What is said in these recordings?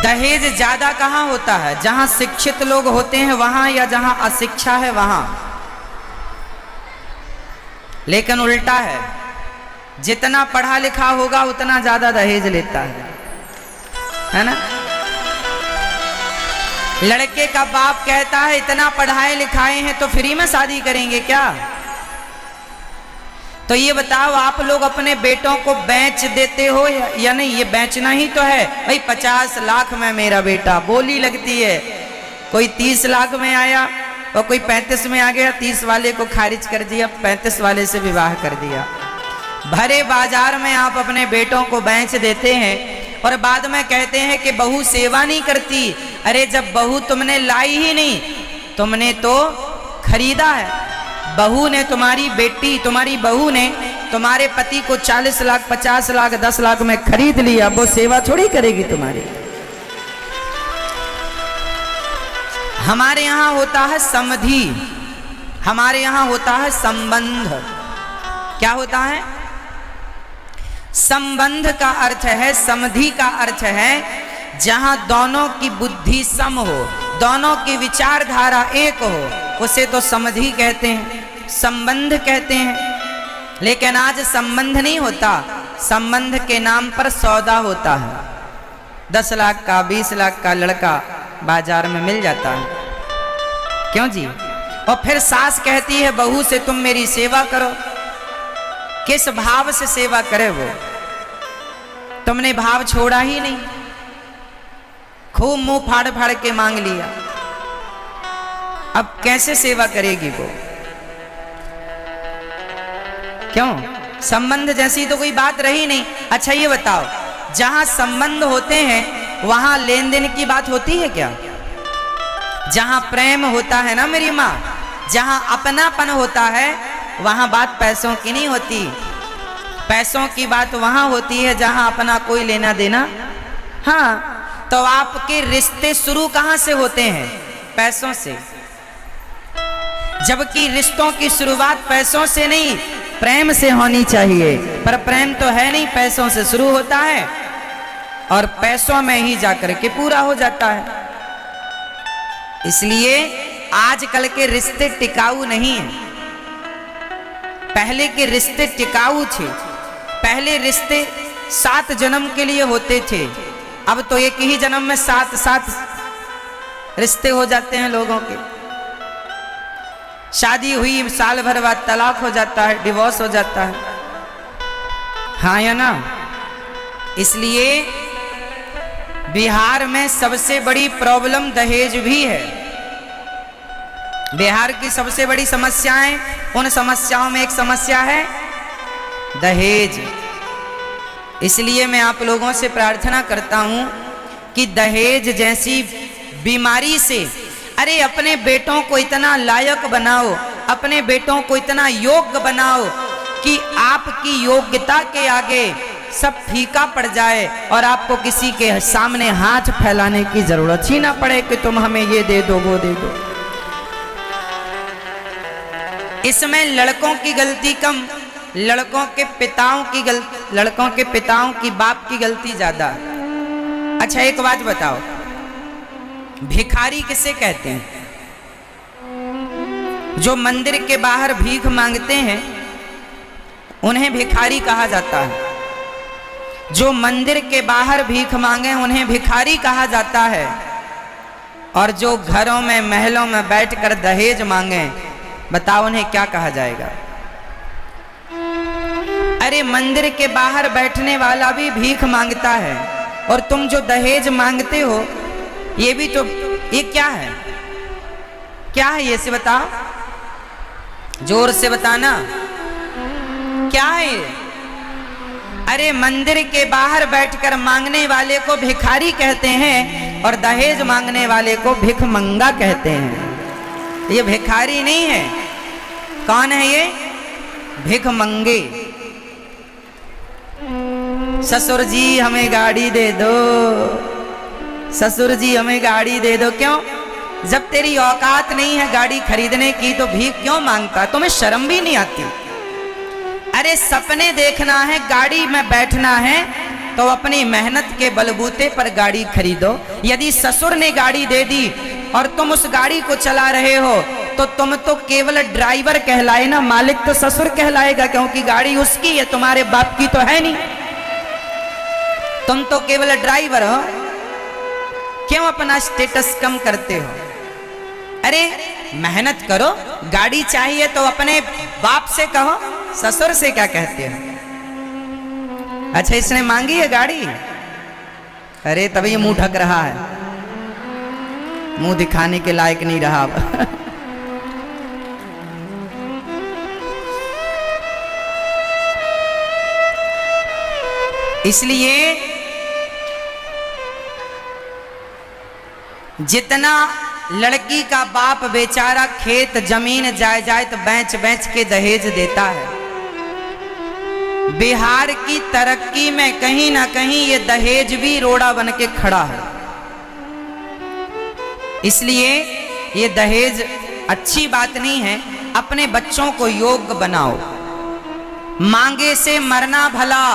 दहेज ज्यादा कहाँ होता है? जहां शिक्षित लोग होते हैं वहां, या जहां अशिक्षा है वहां। लेकिन उल्टा है, जितना पढ़ा लिखा होगा उतना ज्यादा दहेज लेता है ना। लड़के का बाप कहता है इतना पढ़ाए लिखाए हैं तो फ्री में शादी करेंगे क्या? तो ये बताओ, आप लोग अपने बेटों को बेच देते हो या नहीं? ये बेचना ही तो है भाई। 50 लाख में मेरा बेटा, बोली लगती है। कोई 30 लाख में आया और कोई 35 में आ गया, 30 वाले को खारिज कर दिया, 35 वाले से विवाह कर दिया। भरे बाजार में आप अपने बेटों को बेच देते हैं और बाद में कहते हैं कि बहू सेवा नहीं करती। अरे जब बहू तुमने लाई ही नहीं, तुमने तो खरीदा है। बहू ने, तुम्हारी बेटी, तुम्हारी बहू ने तुम्हारे पति को 40 लाख, 50 लाख, 10 लाख में खरीद लिया, वो सेवा थोड़ी करेगी तुम्हारी। हमारे यहां होता है समधि, हमारे यहां होता है संबंध। क्या होता है? संबंध का अर्थ है, समधि का अर्थ है जहां दोनों की बुद्धि सम हो, दोनों की विचारधारा एक हो, उसे तो समधि कहते हैं, संबंध कहते हैं। लेकिन आज संबंध नहीं होता, संबंध के नाम पर सौदा होता है। 10 लाख का, 20 लाख का लड़का बाजार में मिल जाता है। क्यों जी? और फिर सास कहती है बहू से तुम मेरी सेवा करो। किस भाव से सेवा करे वो? तुमने भाव छोड़ा ही नहीं, खूब मुंह फाड़ फाड़ के मांग लिया। अब कैसे सेवा करेगी वो? क्यों? संबंध जैसी तो कोई बात रही नहीं। अच्छा ये बताओ, जहां संबंध होते हैं वहां लेन देन की बात होती है क्या? जहां प्रेम होता है ना मेरी माँ, जहां अपनापन होता है वहां बात पैसों की नहीं होती। पैसों की बात वहां होती है जहां अपना कोई लेना देना। हाँ, तो आपके रिश्ते शुरू कहां से होते हैं? पैसों से। जबकि रिश्तों की शुरुआत पैसों से नहीं, प्रेम से होनी चाहिए। पर प्रेम तो है नहीं, पैसों से शुरू होता है और पैसों में ही जाकर के पूरा हो जाता है। इसलिए आजकल के रिश्ते टिकाऊ नहीं हैं। पहले के रिश्ते टिकाऊ थे। पहले रिश्ते 7 जन्म के लिए होते थे। अब तो एक ही जन्म में 7 रिश्ते हो जाते हैं लोगों के। शादी हुई, साल भर बाद तलाक हो जाता है, डिवोर्स हो जाता है। हाँ या ना? इसलिए बिहार में सबसे बड़ी प्रॉब्लम दहेज भी है। बिहार की सबसे बड़ी समस्याएं, उन समस्याओं में एक समस्या है दहेज। इसलिए मैं आप लोगों से प्रार्थना करता हूं कि दहेज जैसी बीमारी से, अरे अपने बेटों को इतना लायक बनाओ, अपने बेटों को इतना योग्य बनाओ कि आपकी योग्यता के आगे सब फीका पड़ जाए और आपको किसी के सामने हाथ फैलाने की जरूरत ही ना पड़े कि तुम हमें ये दे दो, वो दे दो। इसमें लड़कों की गलती कम, लड़कों के पिताओं की बाप की गलती ज्यादा। अच्छा एक बात बताओ, भिखारी किसे कहते हैं? जो मंदिर के बाहर भीख मांगते हैं उन्हें भिखारी कहा जाता है। जो मंदिर के बाहर भीख मांगे उन्हें भिखारी कहा जाता है। और जो घरों में, महलों में बैठकर दहेज मांगे, बताओ उन्हें क्या कहा जाएगा? अरे मंदिर के बाहर बैठने वाला भी भीख मांगता है और तुम जो दहेज मांगते हो ये भी तो, ये क्या है? क्या है ये से बताओ, जोर से बताना, क्या है ये? अरे मंदिर के बाहर बैठकर मांगने वाले को भिखारी कहते हैं और दहेज मांगने वाले को भिखमंगा कहते हैं। ये भिखारी नहीं है। कौन है ये? भिखमंगे। ससुर जी हमें गाड़ी दे दो, ससुर जी हमें गाड़ी दे दो। क्यों? जब तेरी औकात नहीं है गाड़ी खरीदने की तो भीख क्यों मांगता? तुम्हें शर्म भी नहीं आती? अरे सपने देखना है, गाड़ी में बैठना है तो अपनी मेहनत के बलबूते पर गाड़ी खरीदो। यदि ससुर ने गाड़ी दे दी और तुम उस गाड़ी को चला रहे हो तो तुम तो केवल ड्राइवर कहलाए ना, मालिक तो ससुर कहलाएगा, क्योंकि गाड़ी उसकी है, तुम्हारे बाप की तो है नहीं। तुम तो केवल ड्राइवर हो। क्यों अपना स्टेटस कम करते हो? अरे मेहनत करो, गाड़ी चाहिए तो अपने बाप से कहो, ससुर से क्या कहते हो? अच्छा इसने मांगी है गाड़ी, अरे तभी ये मुंह ढक रहा है, मुंह दिखाने के लायक नहीं रहा अब। इसलिए जितना लड़की का बाप बेचारा खेत जमीन जायदाद बेच बेच के दहेज देता है, बिहार की तरक्की में कहीं ना कहीं ये दहेज भी रोड़ा बन के खड़ा है। इसलिए ये दहेज अच्छी बात नहीं है। अपने बच्चों को योग्य बनाओ। मांगे से मरना भला,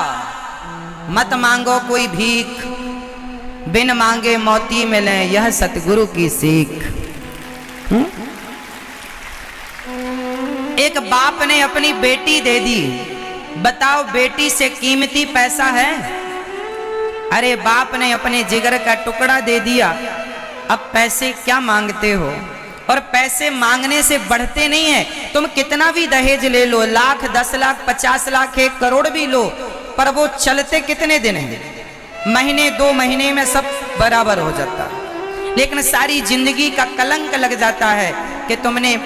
मत मांगो कोई भीख, बिन मांगे मोती मिले, यह सतगुरु की सीख। एक बाप ने अपनी बेटी दे दी, बताओ बेटी से कीमती पैसा है? अरे बाप ने अपने जिगर का टुकड़ा दे दिया, अब पैसे क्या मांगते हो? और पैसे मांगने से बढ़ते नहीं है। तुम कितना भी दहेज ले लो, लाख, 10 लाख, 50 लाख, 1 करोड़ भी लो, पर वो चलते कितने दिन हैं? महीने 2 महीने में सब बराबर हो जाता है। लेकिन सारी जिंदगी का कलंक लग जाता है कि तुमने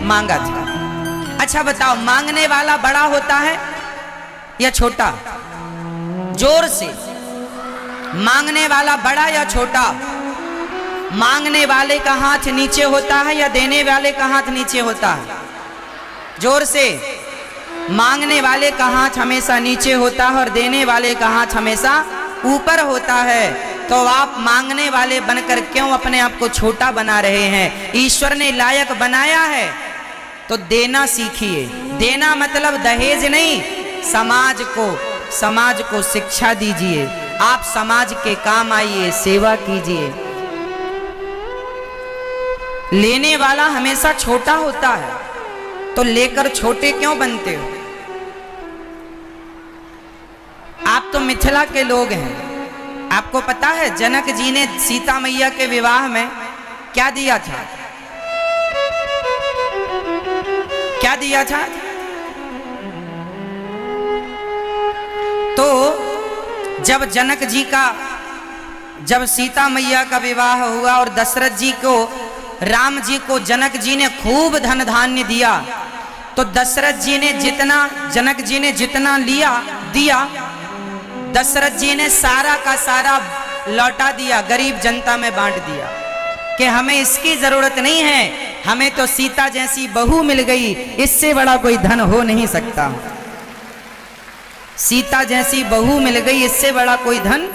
मांगा था। अच्छा बताओ, मांगने वाला बड़ा होता है या छोटा? जोर से, मांगने वाला बड़ा या छोटा? मांगने वाले का हाथ नीचे होता है या देने वाले का हाथ नीचे होता है? जोर से। मांगने वाले का हाथ हमेशा नीचे होता है और देने वाले का हाथ हमेशा ऊपर होता है। तो आप मांगने वाले बनकर क्यों अपने आप को छोटा बना रहे हैं? ईश्वर ने लायक बनाया है तो देना सीखिए। देना मतलब दहेज नहीं, समाज को शिक्षा दीजिए। आप समाज के काम आइए, सेवा कीजिए। लेने वाला हमेशा छोटा होता है, तो लेकर छोटे क्यों बनते हो? आप तो मिथिला के लोग हैं। आपको पता है जनक जी ने सीता मैया के विवाह में क्या दिया था? क्या दिया था? तो जब सीता मैया का विवाह हुआ और दशरथ जी को, राम जी को जनक जी ने खूब धन धान्य दिया, तो दशरथ जी ने जनक जी ने जितना दिया, दशरथ जी ने सारा का सारा लौटा दिया, गरीब जनता में बांट दिया कि हमें इसकी जरूरत नहीं है, हमें तो सीता जैसी बहू मिल गई, इससे बड़ा कोई धन हो नहीं सकता। सीता जैसी बहू मिल गई, इससे बड़ा कोई धन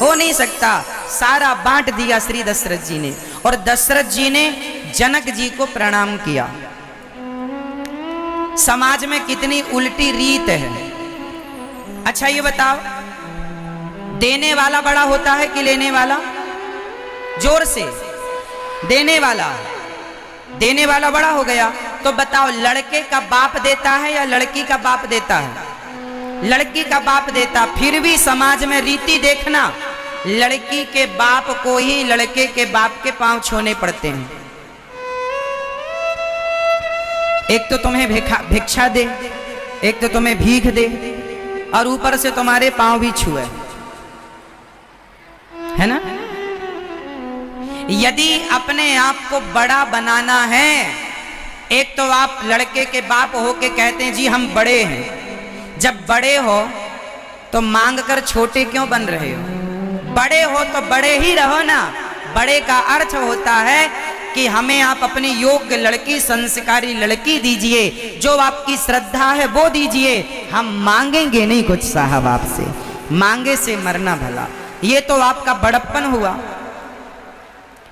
हो नहीं सकता। सारा बांट दिया श्री दशरथ जी ने, और दशरथ जी ने जनक जी को प्रणाम किया। समाज में कितनी उल्टी रीत है। अच्छा ये बताओ, देने वाला बड़ा होता है कि लेने वाला? जोर से। देने वाला बड़ा हो गया। तो बताओ, लड़के का बाप देता है या लड़की का बाप देता है? लड़की का बाप देता। फिर भी समाज में रीति देखना, लड़की के बाप को ही लड़के के बाप के पांव छूने पड़ते हैं। एक तो तुम्हें भिक्षा दे, एक तो तुम्हें भीख दे, और ऊपर से तुम्हारे पांव भी छुए, है ना? यदि अपने आप को बड़ा बनाना है, एक तो आप लड़के के बाप हो के कहते हैं जी हम बड़े हैं। जब बड़े हो तो मांग कर छोटे क्यों बन रहे हो? बड़े हो तो बड़े ही रहो ना। बड़े का अर्थ होता है कि हमें आप अपनी योग्य लड़की, संस्कारी लड़की दीजिए, जो आपकी श्रद्धा है वो दीजिए। हम मांगेंगे नहीं कुछ साहब आपसे, मांगे से मरना भला। ये तो आपका बड़प्पन हुआ।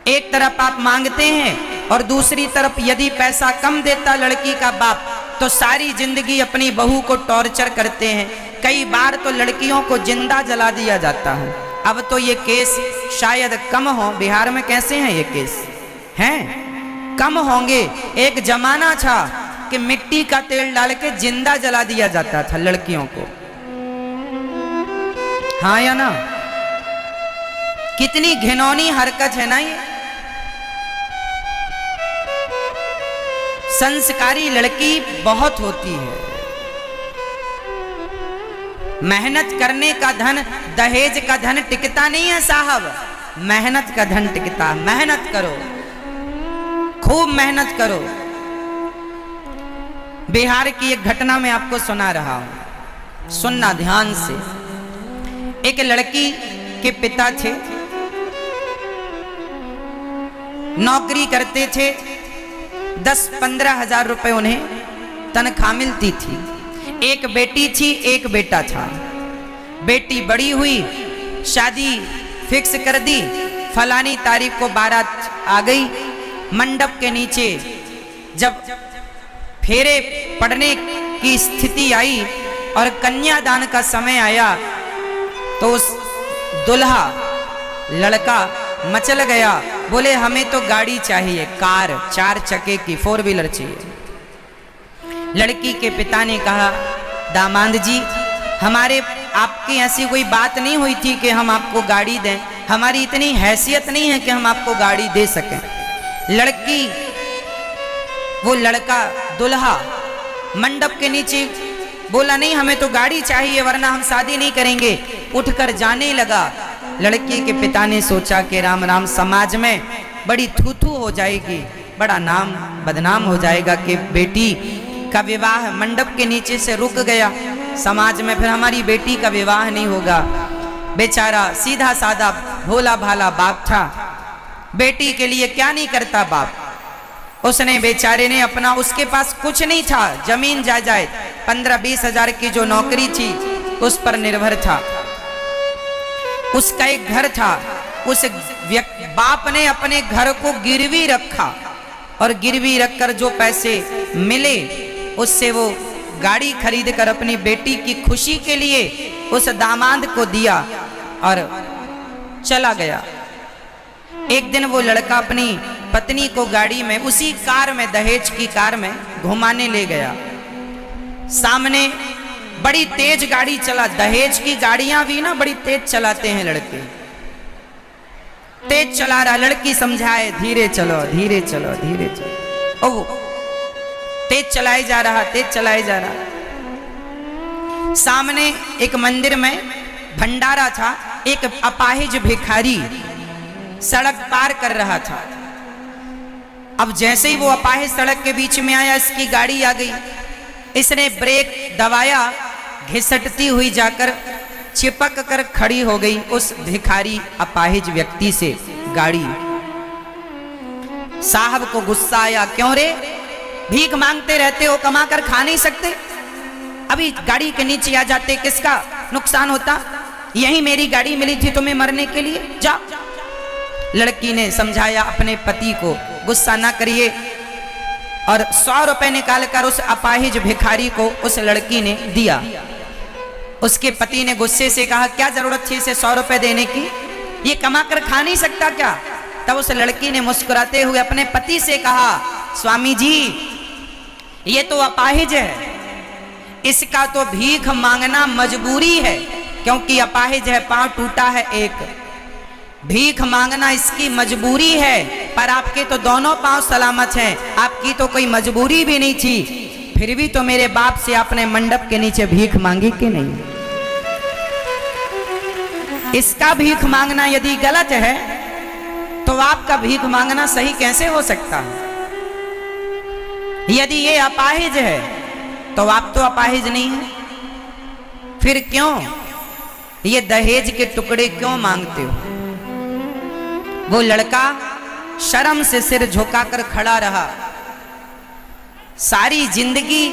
एक तरफ आप मांगते हैं और दूसरी तरफ यदि पैसा कम देता लड़की का बाप तो सारी जिंदगी अपनी बहू को टॉर्चर करते हैं कई बार तो लड़कियों को जिंदा जला दिया जाता है। अब तो ये केस शायद कम हो। बिहार में कैसे हैं ये केस? हैं कम होंगे। एक जमाना था कि मिट्टी का तेल डाल के जिंदा जला दिया जाता था लड़कियों को। हाँ या ना? कितनी घिनौनी हरकत है ना ये। संस्कारी लड़की बहुत होती है। मेहनत करने का धन, दहेज का धन टिकता नहीं है साहब। मेहनत का धन टिकता। मेहनत करो, खूब मेहनत करो। बिहार की एक घटना मैं आपको सुना रहा हूं, सुनना ध्यान से। एक लड़की के पिता थे, नौकरी करते थे, 10-15 हजार रुपए उन्हें तनख्वाह मिलती थी। एक बेटी थी, एक बेटा था। बेटी बड़ी हुई, शादी फिक्स कर दी। फलानी तारीख को बारात आ गई। मंडप के नीचे जब फेरे पड़ने की स्थिति आई और कन्यादान का समय आया तो उस दुल्हा लड़का मचल गया। बोले हमें तो गाड़ी चाहिए, कार, 4 चक्के की 4 व्हीलर चाहिए। लड़की के पिता ने कहा, दामाद जी हमारे आपकी ऐसी कोई बात नहीं हुई थी कि हम आपको गाड़ी दें। हमारी इतनी हैसियत नहीं है कि हम आपको गाड़ी दे सकें। लड़की, वो लड़का दुल्हा मंडप के नीचे बोला, नहीं हमें तो गाड़ी चाहिए वरना हम शादी नहीं करेंगे। उठकर जाने लगा। लड़की के पिता ने सोचा कि राम राम, समाज में बड़ी थू-थू हो जाएगी, बड़ा नाम बदनाम हो जाएगा कि बेटी का विवाह मंडप के नीचे से रुक गया। समाज में फिर हमारी बेटी का विवाह नहीं होगा। बेचारा सीधा साधा भोला भाला बाप था। बेटी के लिए क्या नहीं करता बाप। उसने बेचारे ने अपना, उसके पास कुछ नहीं था, जमीन जायदाद 15-20 हजार की जो नौकरी थी उस पर निर्भर था। उसका एक घर था। उस बाप ने अपने घर को गिरवी रखा और गिरवी रखकर जो पैसे मिले उससे वो गाड़ी खरीद कर अपनी बेटी की खुशी के लिए उस दामाद को दिया और चला गया। एक दिन वो लड़का अपनी पत्नी को गाड़ी में, उसी कार में, दहेज की कार में घुमाने ले गया। सामने बड़ी तेज गाड़ी चला। दहेज की गाड़ियां भी ना बड़ी तेज चलाते हैं लड़के। तेज चला रहा, लड़की समझाए धीरे चलो, धीरे चलो, धीरे चलो। ओह, तेज चलाए जा रहा, तेज चलाए जा रहा। सामने एक मंदिर में भंडारा था। एक अपाहिज भिखारी सड़क पार कर रहा था। अब जैसे ही वो अपाहिज सड़क के बीच में आया, इसकी गाड़ी आ गई। इसने ब्रेक दबाया, घिसटती हुई जाकर चिपक कर खड़ी हो गई उस भिखारी अपाहिज व्यक्ति से गाड़ी। साहब को गुस्सा आया, क्यों रे, भीख मांगते रहते हो, कमा कर खा नहीं सकते? अभी गाड़ी के नीचे आ जाते, किसका नुकसान होता? यही मेरी गाड़ी मिली थी तुम्हें मरने के लिए, जा। लड़की ने समझाया अपने पति को, गुस्सा ना करिए, और 100 रुपए निकालकर उस अपाहिज भिखारी को उस लड़की ने दिया। उसके पति ने गुस्से से कहा, क्या जरूरत थी इसे 100 रुपए देने की, ये कमा कर खा नहीं सकता क्या? तब उस लड़की ने मुस्कुराते हुए अपने पति से कहा, स्वामी जी ये तो अपाहिज है, इसका तो भीख मांगना मजबूरी है, क्योंकि अपाहिज है, पांव टूटा है एक। भीख मांगना इसकी मजबूरी है, पर आपके तो दोनों पांव सलामत हैं, आपकी तो कोई मजबूरी भी नहीं थी, फिर भी तो मेरे बाप से आपने मंडप के नीचे भीख मांगी कि नहीं? इसका भीख मांगना यदि गलत है तो आपका भीख मांगना सही कैसे हो सकता है? यदि ये अपाहिज है तो आप तो अपाहिज नहीं है, फिर क्यों ये दहेज के टुकड़े क्यों मांगते हो? वो लड़का शर्म से सिर झुकाकर खड़ा रहा। सारी जिंदगी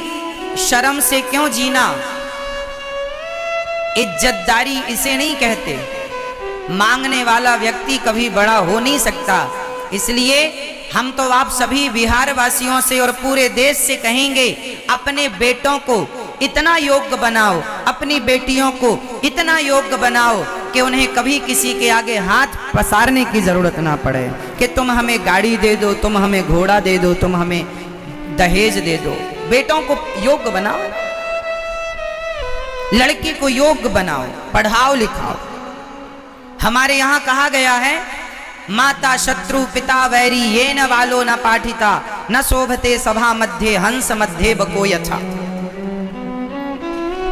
शर्म से क्यों जीना? इज्जतदारी इसे नहीं कहते। मांगने वाला व्यक्ति कभी बड़ा हो नहीं सकता। इसलिए हम तो आप सभी बिहार वासियों से और पूरे देश से कहेंगे, अपने बेटों को इतना योग्य बनाओ, अपनी बेटियों को इतना योग्य बनाओ कि उन्हें कभी किसी के आगे हाथ पसारने की जरूरत ना पड़े कि तुम हमें गाड़ी दे दो, तुम हमें घोड़ा दे दो, तुम हमें दहेज दे दो। बेटों को योग्य बनाओ, लड़की को योग्य बनाओ, पढ़ाओ लिखाओ। हमारे यहाँ कहा गया है, माता शत्रु पिता वैरी ये न वालो न पाठिता न शोभते सभा मध्य हंस मध्य बको यथा।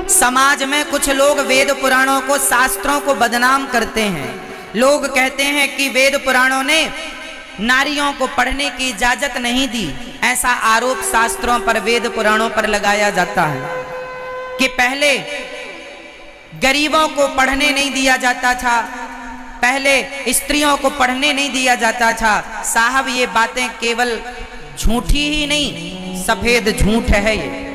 समाज में कुछ लोग वेद पुराणों को, शास्त्रों को बदनाम करते हैं। लोग कहते हैं कि वेद पुराणों ने नारियों को पढ़ने की इजाजत नहीं दी। ऐसा आरोप शास्त्रों पर, वेद पुराणों पर लगाया जाता है कि पहले गरीबों को पढ़ने नहीं दिया जाता था, पहले स्त्रियों को पढ़ने नहीं दिया जाता था। साहब ये बातें केवल झूठी ही नहीं, सफेद झूठ है ये।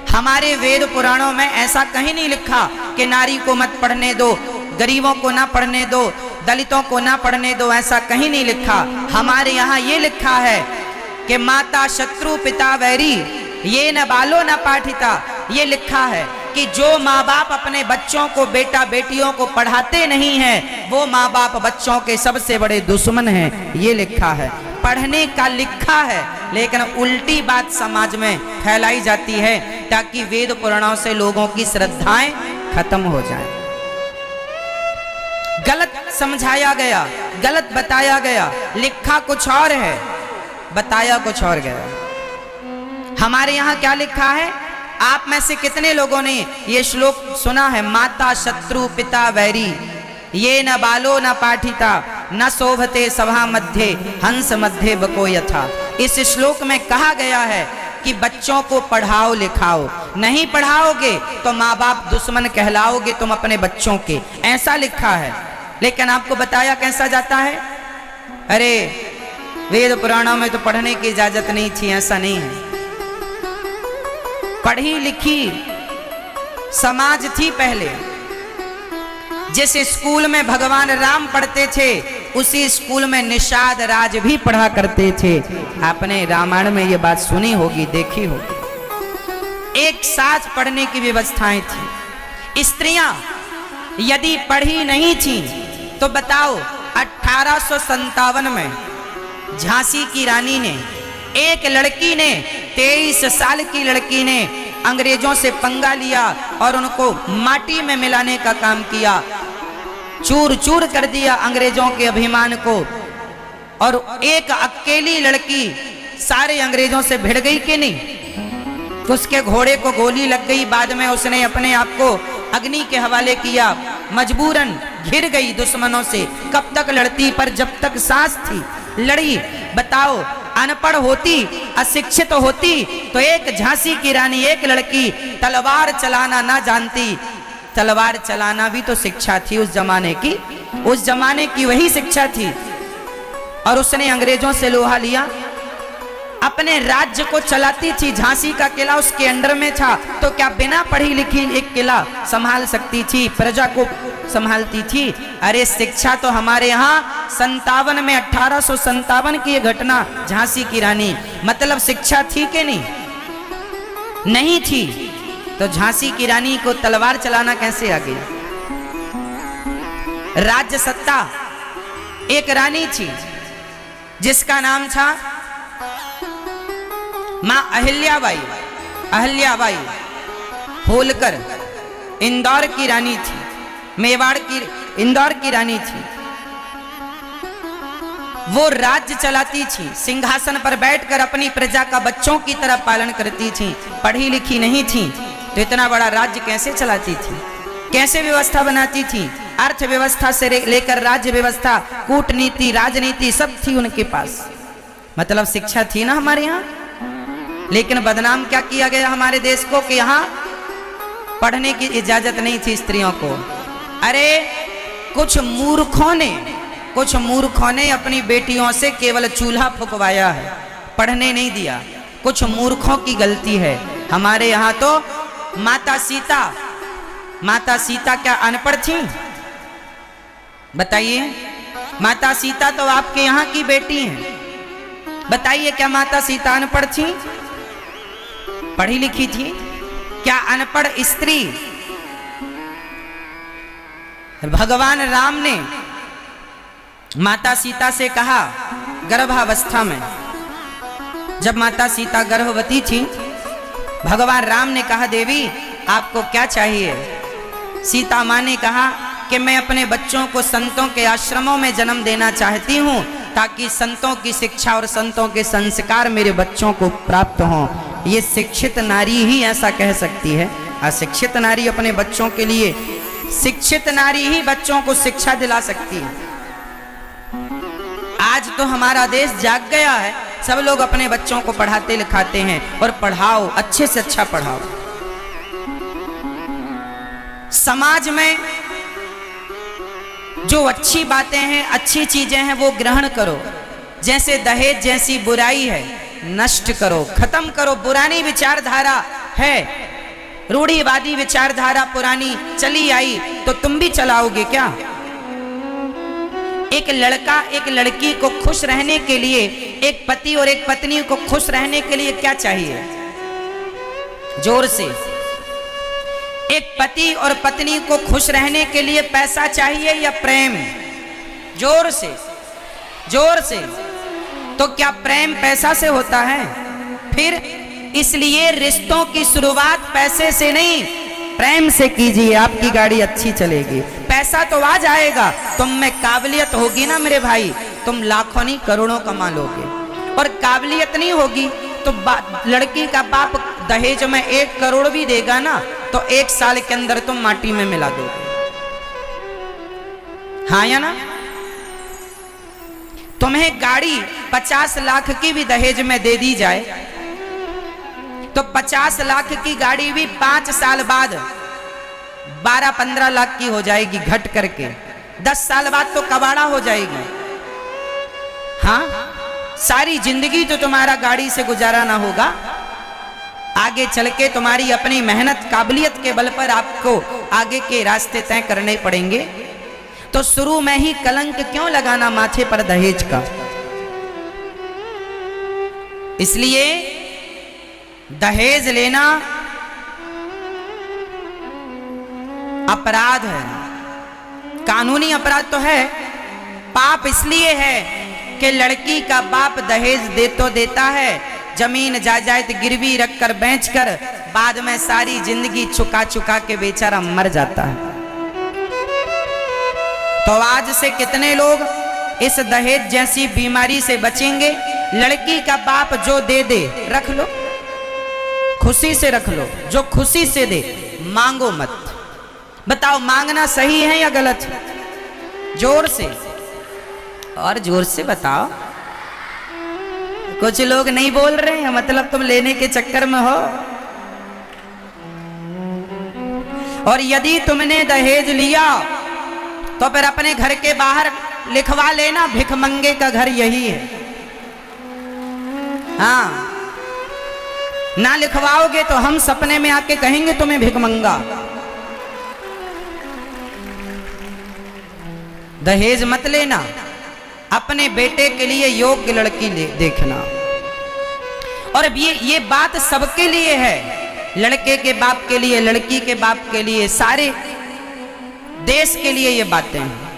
हमारे वेद पुराणों में ऐसा कहीं नहीं लिखा कि नारी को मत पढ़ने दो, गरीबों को ना पढ़ने दो, दलितों को ना पढ़ने दो, ऐसा कहीं नहीं लिखा। हमारे यहाँ ये लिखा है कि माता शत्रु पिता वैरी ये न बालो न पाठिता। ये लिखा है कि जो माँ बाप अपने बच्चों को, बेटा बेटियों को पढ़ाते नहीं हैं, वो माँ बाप बच्चों के सबसे बड़े दुश्मन हैं। ये लिखा है, पढ़ने का लिखा है, लेकिन उल्टी बात समाज में फैलाई जाती है ताकि वेद पुराणों से लोगों की श्रद्धाएं खत्म हो जाएं। गलत समझाया गया, गलत बताया गया, लिखा कुछ और है, बताया कुछ और गया। हमारे यहाँ क्या लिखा है? आप में से कितने लोगों ने ये श्लोक सुना है? माता शत्रु पिता वैरी ये न बालो न पाठिता न शोभते सभा मध्य हंस मध्य बको यथा। इस श्लोक में कहा गया है कि बच्चों को पढ़ाओ लिखाओ, नहीं पढ़ाओगे तो माँ बाप दुश्मन कहलाओगे तुम अपने बच्चों के, ऐसा लिखा है। लेकिन आपको बताया कैसा जाता है, अरे वेद पुराणों में तो पढ़ने की इजाजत नहीं थी, ऐसा नहीं है। पढ़ी लिखी समाज थी पहले। जिस स्कूल में भगवान राम पढ़ते थे उसी स्कूल में निषाद राज भी पढ़ा करते थे। आपने रामायण में ये बात सुनी होगी, देखी होगी। एक साथ पढ़ने की व्यवस्थाएं थी। स्त्रियां यदि पढ़ी नहीं थी तो बताओ 1857 में झांसी की रानी ने, एक लड़की ने, 23 साल की लड़की ने अंग्रेजों से पंगा लिया और उनको माटी में मिलाने का काम किया, चूर चूर कर दिया अंग्रेजों के अभिमान को। और एक अकेली लड़की सारे अंग्रेजों से भिड़ गई कि नहीं? तो उसके घोड़े को गोली लग गई, बाद में उसने अपने आप को अग्नि के हवाले किया, मजबूरन घिर गई दुश्मनों से। कब तक लड़ती? पर जब तक सांस थी लड़ी। बताओ, अनपढ़ होती, अशिक्षित होती तो एक झांसी की रानी, एक लड़की तलवार चलाना ना जानती। तलवार चलाना भी तो शिक्षा थी उस जमाने की, उस जमाने की वही शिक्षा थी। और उसने अंग्रेजों से लोहा लिया, अपने राज्य को चलाती थी। झांसी का किला उसके अंडर में था, तो क्या बिना पढ़ी लिखी एक किला संभाल सकती थी, प्रजा को संभालती थी? अरे शिक्षा तो हमारे यहाँ 57 में, 1857 की ये घटना, झांसी की रानी, मतलब शिक्षा थी कि नहीं? नहीं थी। तो झांसी की रानी को तलवार चलाना कैसे आ गया? राज्य सत्ता। एक रानी थी जिसका नाम था मां अहिल्याबाई, अहिल्याबाई होलकर, इंदौर की रानी थी, मेवाड़ की, इंदौर की रानी थी। वो राज्य चलाती थी, सिंहासन पर बैठकर अपनी प्रजा का बच्चों की तरह पालन करती थी। पढ़ी लिखी नहीं थी तो इतना बड़ा राज्य कैसे चलाती थी, कैसे व्यवस्था बनाती थी? अर्थव्यवस्था से लेकर राज्य व्यवस्था, कूटनीति, राजनीति सब थी उनके पास। मतलब शिक्षा थी ना हमारे यहाँ। लेकिन बदनाम क्या किया गया हमारे देश को कि यहाँ पढ़ने की इजाजत नहीं थी स्त्रियों को। अरे कुछ मूर्खों ने अपनी बेटियों से केवल चूल्हा फुकवाया है, पढ़ने नहीं दिया। कुछ मूर्खों की गलती है। हमारे यहाँ तो माता सीता क्या अनपढ़ थी? बताइए, माता सीता तो आपके यहाँ की बेटी हैं। बताइए क्या माता सीता अनपढ़ थी? पढ़ी लिखी थी। क्या अनपढ़ स्त्री? भगवान राम ने माता सीता से कहा गर्भावस्था में, जब माता सीता गर्भवती थी, भगवान राम ने कहा देवी आपको क्या चाहिए? सीता माँ ने कहा कि मैं अपने बच्चों को संतों के आश्रमों में जन्म देना चाहती हूँ ताकि संतों की शिक्षा और संतों के संस्कार मेरे बच्चों को प्राप्त हों। ये शिक्षित नारी ही ऐसा कह सकती है। अशिक्षित नारी अपने बच्चों के लिए, शिक्षित नारी ही बच्चों को शिक्षा दिला सकती है। आज तो हमारा देश जाग गया है, सब लोग अपने बच्चों को पढ़ाते लिखाते हैं, और पढ़ाओ, अच्छे से अच्छा पढ़ाओ। समाज में जो अच्छी बातें हैं, अच्छी चीजें हैं, वो ग्रहण करो। जैसे दहेज जैसी बुराई है, नष्ट करो, खत्म करो। पुरानी विचारधारा है, रूढ़िवादी विचारधारा पुरानी चली आई, तो तुम भी चलाओगे क्या? एक लड़का एक लड़की को खुश रहने के लिए, एक पति और एक पत्नी को खुश रहने के लिए क्या चाहिए? जोर से। एक पति और पत्नी को खुश रहने के लिए पैसा चाहिए या प्रेम? जोर से, जोर से। तो क्या प्रेम पैसा से होता है? फिर इसलिए रिश्तों की शुरुआत पैसे से नहीं, प्रेम से कीजिए, आपकी गाड़ी अच्छी चलेगी। पैसा तो आ जाएगा, तुम में काबिलियत होगी ना मेरे भाई, तुम लाखों नहीं करोड़ों कमा लोगे। और काबिलियत नहीं होगी तो लड़की का बाप दहेज में 1 करोड़ भी देगा ना, तो 1 साल के अंदर तुम माटी में मिला दोगे। हाँ या ना? तुम्हें गाड़ी 50 लाख की भी दहेज में दे दी जाए, तो 50 लाख की गाड़ी भी 5 साल बाद 12-15 लाख की हो जाएगी घट करके। 10 साल बाद तो कबाड़ा हो जाएगी। हाँ, सारी जिंदगी तो तुम्हारा गाड़ी से गुजारा ना होगा। आगे चल के तुम्हारी अपनी मेहनत काबिलियत के बल पर आपको आगे के रास्ते तय करने पड़ेंगे। तो शुरू में ही कलंक क्यों लगाना माथे पर दहेज का? इसलिए दहेज लेना अपराध है, कानूनी अपराध तो है। पाप इसलिए है कि लड़की का बाप दहेज दे तो देता है, जमीन जायदाद गिरवी रखकर बेचकर बाद में सारी जिंदगी चुका चुका के बेचारा मर जाता है। तो आज से कितने लोग इस दहेज जैसी बीमारी से बचेंगे? लड़की का बाप जो दे दे रख लो, खुशी से रख लो, जो खुशी से दे, मांगो मत। बताओ मांगना सही है या गलत? जोर से, और जोर से बताओ। कुछ लोग नहीं बोल रहे हैं, मतलब तुम लेने के चक्कर में हो। और यदि तुमने दहेज लिया तो फिर अपने घर के बाहर लिखवा लेना, भिखमंगे का घर यही है। हाँ, ना लिखवाओगे तो हम सपने में आके कहेंगे तुम्हें भिखमंगा। दहेज मत लेना, अपने बेटे के लिए योग्य लड़की देखना। और अब ये बात सबके लिए है, लड़के के बाप के लिए, लड़की के बाप के लिए, सारे देश के लिए ये बातें हैं।